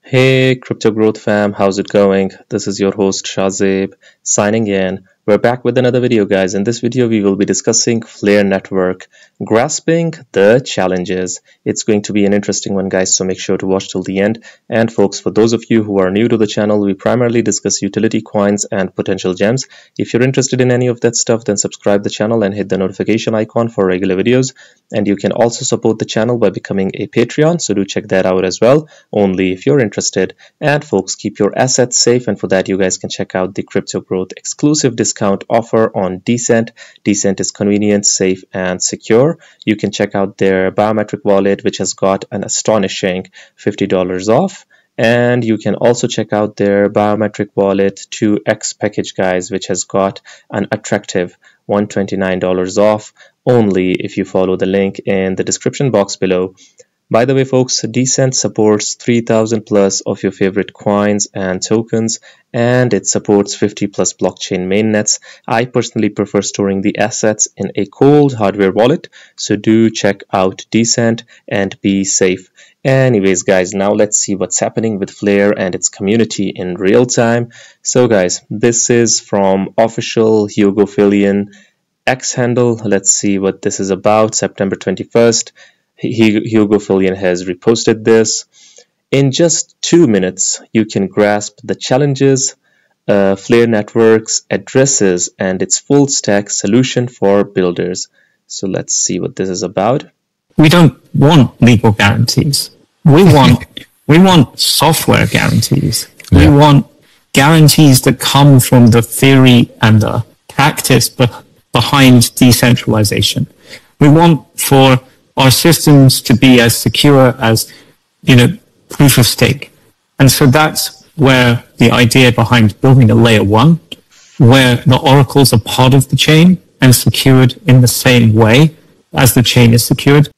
Hey, Crypto Growth fam, how's it going? This is your host Shazib signing in. We're back with another video, guys. In this video, we will be discussing Flare Network, grasping the challenges. It's going to be an interesting one, guys, so make sure to watch till the end. And folks, for those of you who are new to the channel, we primarily discuss utility coins and potential gems. If you're interested in any of that stuff, then subscribe the channel and hit the notification icon for regular videos. And you can also support the channel by becoming a Patreon, so do check that out as well, only if you're interested. And folks, keep your assets safe, and for that you guys can check out the Crypto Growth exclusive discount offer on Decent. Decent is convenient, safe, and secure. You can check out their biometric wallet, which has got an astonishing $50 off. And you can also check out their biometric wallet 2x package, guys, which has got an attractive $129 off, only if you follow the link in the description box below. By the way, folks, Decent supports 3,000 plus of your favorite coins and tokens, and it supports 50 plus blockchain mainnets. I personally prefer storing the assets in a cold hardware wallet, so do check out Decent and be safe. Anyways, guys, now let's see what's happening with Flare and its community in real time. So, guys, this is from official Hugo Fillion X handle. Let's see what this is about. September 21st. Hugo Fillion has reposted this. In just 2 minutes, you can grasp the challenges Flare Networks addresses and its full stack solution for builders. So let's see what this is about. We don't want legal guarantees. We want software guarantees. Yeah. We want guarantees that come from the theory and the practice behind decentralization. We want for our systems to be as secure as, proof of stake. And so that's where the idea behind building a layer one, where the oracles are part of the chain and secured in the same way as the chain is secured.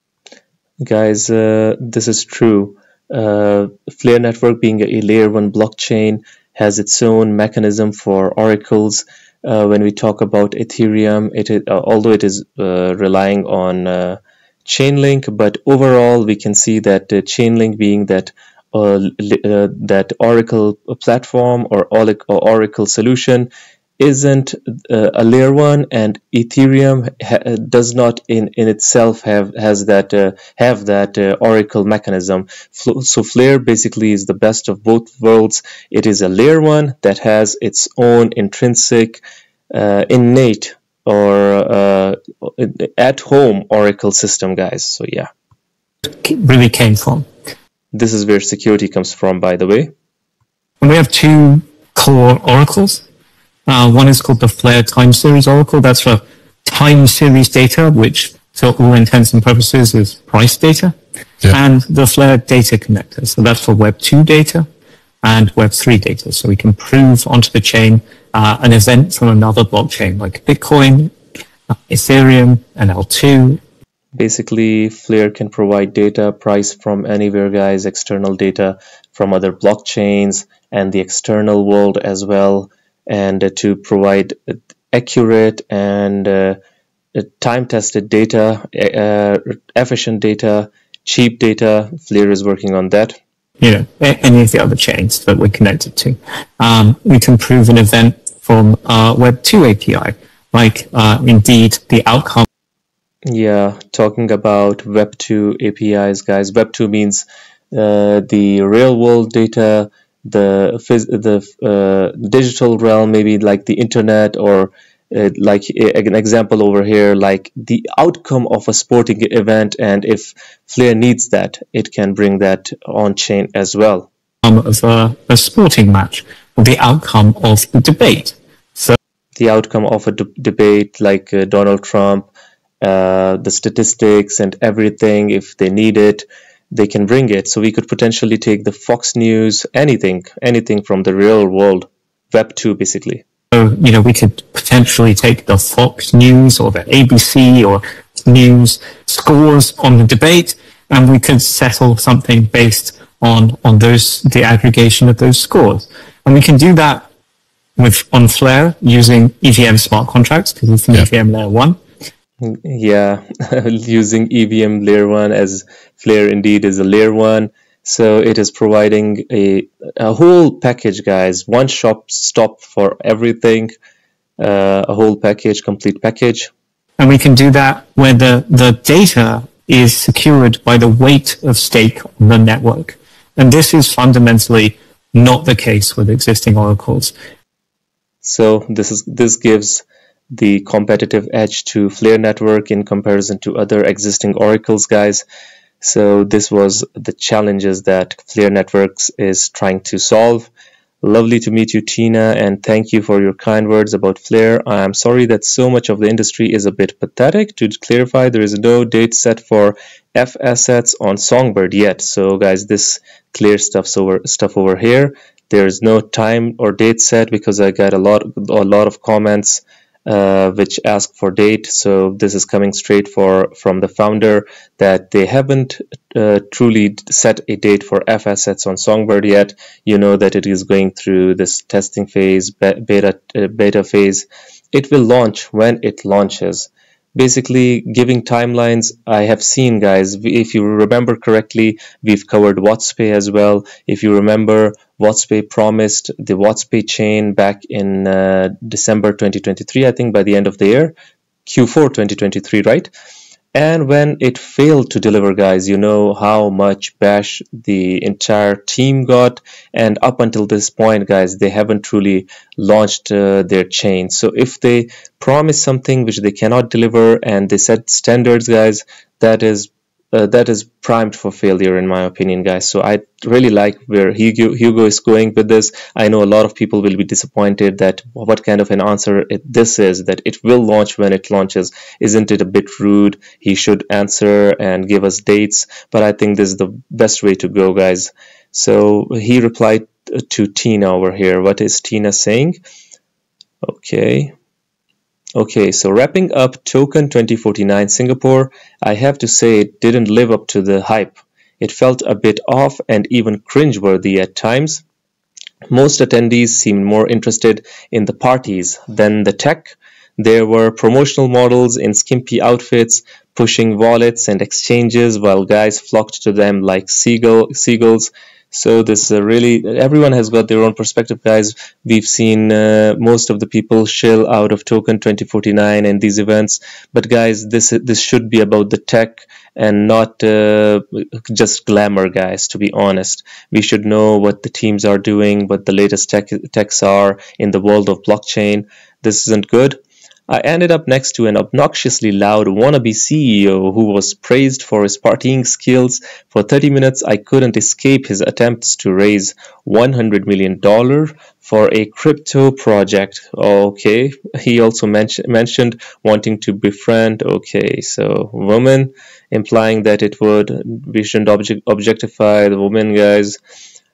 Guys, this is true. Flare Network, being a layer one blockchain, has its own mechanism for oracles. When we talk about Ethereum, although it is relying on Chainlink, but overall we can see that Chainlink, being that that Oracle platform or Oracle solution, isn't a layer one, and Ethereum does not in itself have that Oracle mechanism. So Flare basically is the best of both worlds. It is a layer one that has its own intrinsic, innate, or at-home Oracle system, guys. So yeah, it really came from. This is where security comes from, by the way. And we have two core oracles. One is called the Flare time series oracle. That's for time series data, which for all intents and purposes is price data. Yeah. And the Flare data connector. So that's for Web 2 data and Web 3 data. So we can prove onto the chain an event from another blockchain like Bitcoin, Ethereum, and L2. Basically, Flare can provide data price from anywhere, guys, external data from other blockchains and the external world as well, and to provide accurate and time-tested data, efficient data, cheap data. Flare is working on that. Any of the other chains that we're connected to. We can prove an event from Web 2 API, like indeed the outcome. Yeah, talking about Web 2 APIs, guys. Web 2 means the real world data, the digital realm, maybe like the internet, or like an example over here, like the outcome of a sporting event, and if Flare needs that, it can bring that on chain as well. Of a sporting match, or the outcome of the debate. So the outcome of a debate, like Donald Trump, the statistics and everything, if they need it, they can bring it. So we could potentially take the Fox News, anything from the real world, Web 2 basically. So, we could potentially take the Fox News or the ABC or news scores on the debate, and we could settle something based on the aggregation of those scores. And we can do that on Flare using EVM smart contracts, because it's an EVM layer 1. Yeah, using EVM layer 1, as Flare indeed is a layer 1. So it is providing a whole package, guys, one stop for everything, a whole package, complete package. And we can do that where the data is secured by the weight of stake on the network. And this is fundamentally not the case with existing oracles. So this gives the competitive edge to Flare network in comparison to other existing oracles, guys. So this was the challenges that Flare networks is trying to solve. Lovely to meet you, Tina, and thank you for your kind words about Flare. I am sorry that so much of the industry is a bit pathetic. To clarify, there is no date set for F assets on Songbird yet. So guys, this clear stuff over here. There's no time or date set because I got a lot of comments which ask for date. So this is coming straight from the founder that they haven't truly set a date for F assets on Songbird yet. You know that it is going through this testing phase, beta phase. It will launch when it launches. Basically giving timelines. I have seen, guys, if you remember correctly, we've covered WhatsPay as well. If you remember, WhatsPay promised the WhatsPay chain back in December 2023, I think by the end of the year, Q4 2023, right? And when it failed to deliver, guys, you know how much bash the entire team got. And up until this point, guys, they haven't truly launched their chain. So if they promise something which they cannot deliver and they set standards, guys, that is primed for failure, in my opinion, guys. So I really like where Hugo is going with this. I know a lot of people will be disappointed that what kind of an answer this is, that it will launch when it launches. Isn't it a bit rude? He should answer and give us dates, but I think this is the best way to go, guys. So he replied to Tina over here. What is Tina saying? Okay, so wrapping up Token 2049 Singapore, I have to say it didn't live up to the hype. It felt a bit off and even cringeworthy at times. Most attendees seemed more interested in the parties than the tech. There were promotional models in skimpy outfits pushing wallets and exchanges while guys flocked to them like seagulls. So this really, everyone has got their own perspective, guys. We've seen most of the people shill out of Token 2049 and these events, but guys, this should be about the tech and not just glamour, guys. To be honest, we should know what the teams are doing, what the latest techs are in the world of blockchain. This isn't good. I ended up next to an obnoxiously loud wannabe CEO who was praised for his partying skills. For 30 minutes, I couldn't escape his attempts to raise $100 million for a crypto project. Okay, he also mentioned wanting to befriend. Okay, so woman, implying that we shouldn't objectify the woman, guys.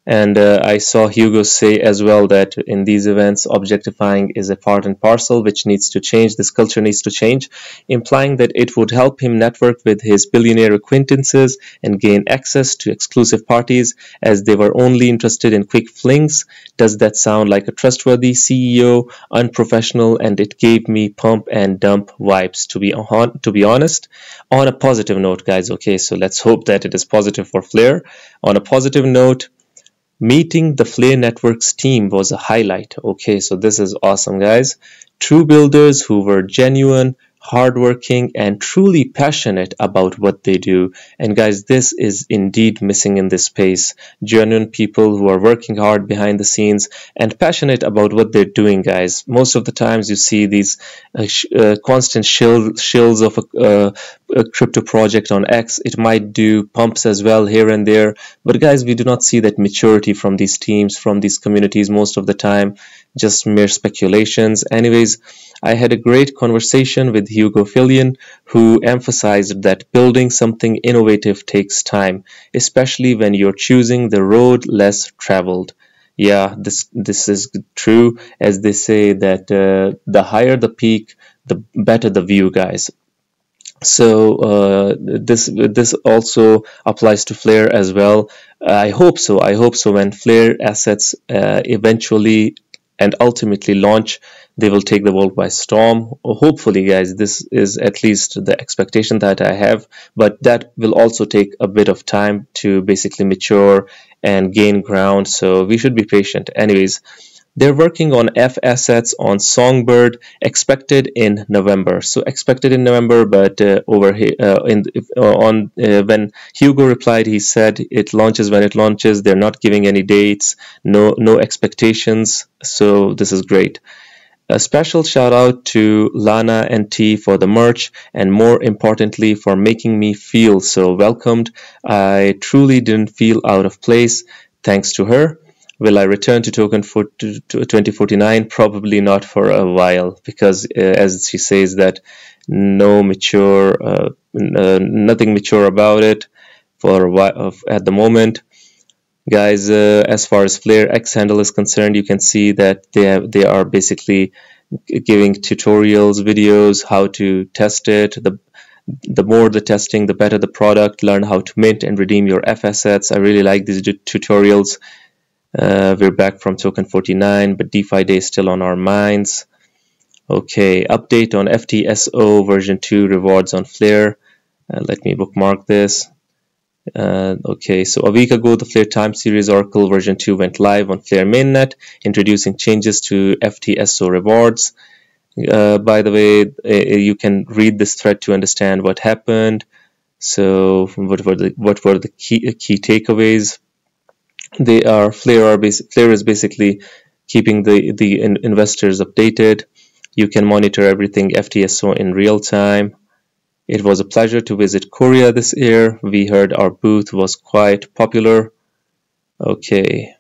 And I saw Hugo say as well that in these events, objectifying is a part and parcel, which needs to change. This culture needs to change, implying that it would help him network with his billionaire acquaintances and gain access to exclusive parties as they were only interested in quick flings. Does that sound like a trustworthy CEO? Unprofessional, and it gave me pump and dump vibes, to be honest. On a positive note, guys, okay, so let's hope that it is positive for Flare. On a positive note, meeting the Flare Networks team was a highlight. Okay, so this is awesome, guys. True builders who were genuine, hardworking, and truly passionate about what they do. And guys, this is indeed missing in this space. Genuine people who are working hard behind the scenes and passionate about what they're doing, guys. Most of the times you see these constant shills of a crypto project on X. It might do pumps as well here and there. But guys, we do not see that maturity from these teams, from these communities most of the time. Just mere speculations. Anyways, I had a great conversation with Hugo Fillion, who emphasized that building something innovative takes time, especially when you're choosing the road less traveled. Yeah, this is true, as they say that the higher the peak, the better the view, guys. So this also applies to Flare as well. I hope so when Flare assets eventually and ultimately launch. They will take the world by storm. Hopefully, guys, this is at least the expectation that I have, but that will also take a bit of time to basically mature and gain ground, so we should be patient. Anyways, they're working on F assets on Songbird, expected in November. So expected in November, but over here when Hugo replied, he said it launches when it launches. They're not giving any dates, no expectations. So this is great. A special shout out to Lana and T for the merch, and more importantly for making me feel so welcomed. I truly didn't feel out of place thanks to her. Will I return to Token 2049? Probably not for a while, because as she says that nothing mature about it for a while at the moment. Guys, as far as Flare X handle is concerned, you can see that they are basically giving tutorials, videos, how to test it. The more the testing, the better the product. Learn how to mint and redeem your F assets. I really like these tutorials. We're back from Token 49, but DeFi Day is still on our minds. Okay, update on FTSO version 2 rewards on Flare. Let me bookmark this. Okay, so a week ago, the Flare Time Series Oracle version 2 went live on Flare mainnet, introducing changes to FTSO rewards. By the way, you can read this thread to understand what happened. So, what were the key takeaways? Flare is basically keeping the investors updated. You can monitor everything FTSO in real time. It was a pleasure to visit Korea this year. We heard our booth was quite popular. Okay.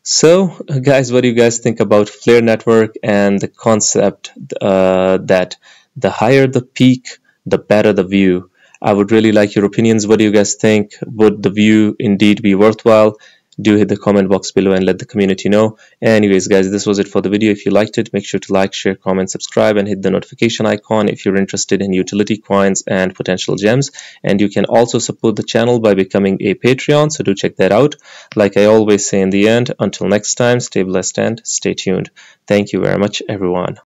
So, guys, what do you guys think about Flare Network and the concept that the higher the peak, the better the view? I would really like your opinions. What do you guys think? Would the view indeed be worthwhile? Do hit the comment box below and let the community know. Anyways, guys, this was it for the video. If you liked it, make sure to like, share, comment, subscribe, and hit the notification icon if you're interested in utility coins and potential gems. And you can also support the channel by becoming a Patreon, so do check that out. Like I always say in the end, until next time, stay blessed and stay tuned. Thank you very much, everyone.